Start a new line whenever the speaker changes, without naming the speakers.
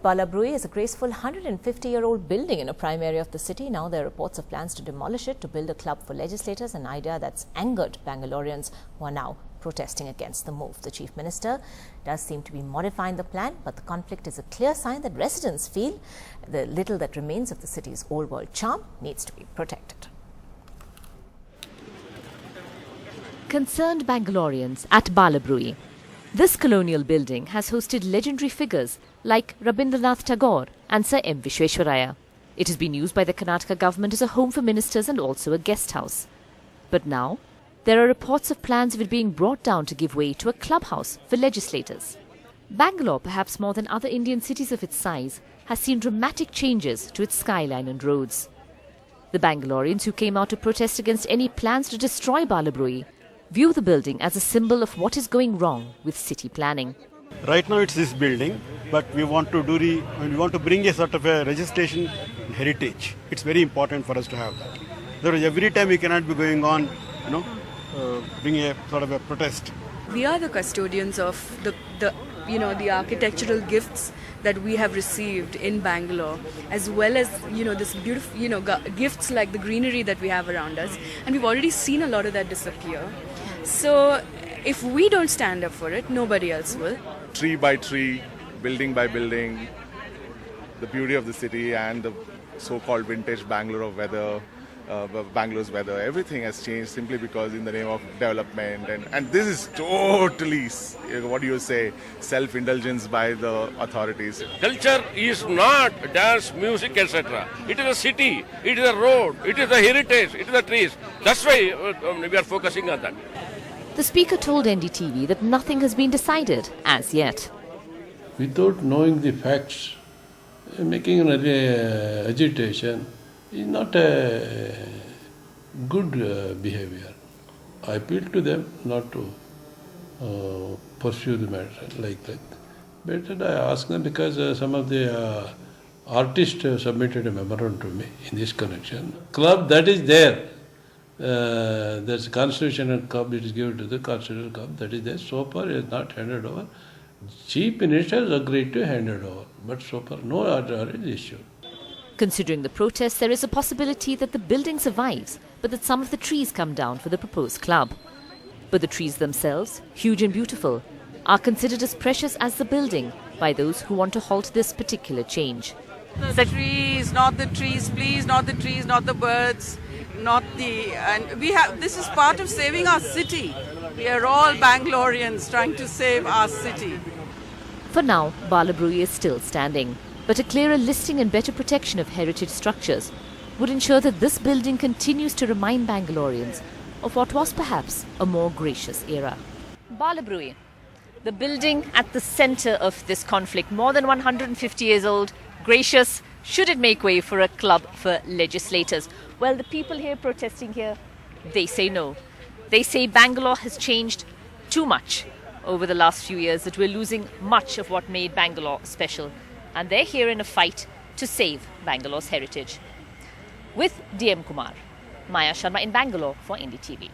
Balabrooie is a graceful 150-year-old building in a prime area of the city. Now there are reports of plans to demolish it to build a club for legislators, an idea that's angered Bangaloreans who are now protesting against the move. The Chief Minister does seem to be modifying the plan, but the conflict is a clear sign that residents feel the little that remains of the city's old-world charm needs to be protected.
Concerned Bangaloreans at Balabrooie. This colonial building has hosted legendary figures like Rabindranath Tagore and Sir M. Vishweswaraya. It has been used by the Karnataka government as a home for ministers and also a guest house. But now, there are reports of plans of it being brought down to give way to a clubhouse for legislators. Bangalore, perhaps more than other Indian cities of its size, has seen dramatic changes to its skyline and roads. The Bangaloreans who came out to protest against any plans to destroy Balabrooie view the building as a symbol of what is going wrong with city planning.
Right now it's this building, but we want to bring a sort of a registration heritage. It's very important for us to have that. Otherwise, every time we cannot be going on, bring a sort of a protest.
We are the custodians of the architectural gifts that we have received in Bangalore, as well as this beautiful gifts like the greenery that we have around us, and we've already seen a lot of that disappear. So if we don't stand up for it, nobody else will.
Tree by tree, building by building, the beauty of the city and the so-called vintage Bangalore's weather, everything has changed simply because in the name of development. And this is totally, self-indulgence by the authorities.
Culture is not dance, music, etc. It is a city, it is a road, it is a heritage, it is the trees. That's why we are focusing on that.
The speaker told NDTV that nothing has been decided as yet.
Without knowing the facts, making an agitation is not a good behavior. I appeal to them not to pursue the matter like that. But I ask them because some of the artists submitted a memorandum to me in this connection. Club that is there. There's a constitutional club, it is given to the constitutional club, that is there. So far it is not handed over. Chief Minister has agreed to hand it over, but so far no order is issued.
Considering the protests, there is a possibility that the building survives, but that some of the trees come down for the proposed club. But the trees themselves, huge and beautiful, are considered as precious as the building by those who want to halt this particular change.
The trees, not the trees, please, not the trees, not the birds, this is part of saving our city. We are all Bangaloreans trying to save our city.
For now, Balabrooie is still standing, but a clearer listing and better protection of heritage structures would ensure that this building continues to remind Bangaloreans of what was perhaps a more gracious era. Balabrooie, the building at the centre of this conflict, more than 150 years old, gracious. Should it make way for a club for legislators? Well, the people here protesting here, they say no. They say Bangalore has changed too much over the last few years, that we're losing much of what made Bangalore special. And they're here in a fight to save Bangalore's heritage. With DM Kumar, Maya Sharma in Bangalore for NDTV.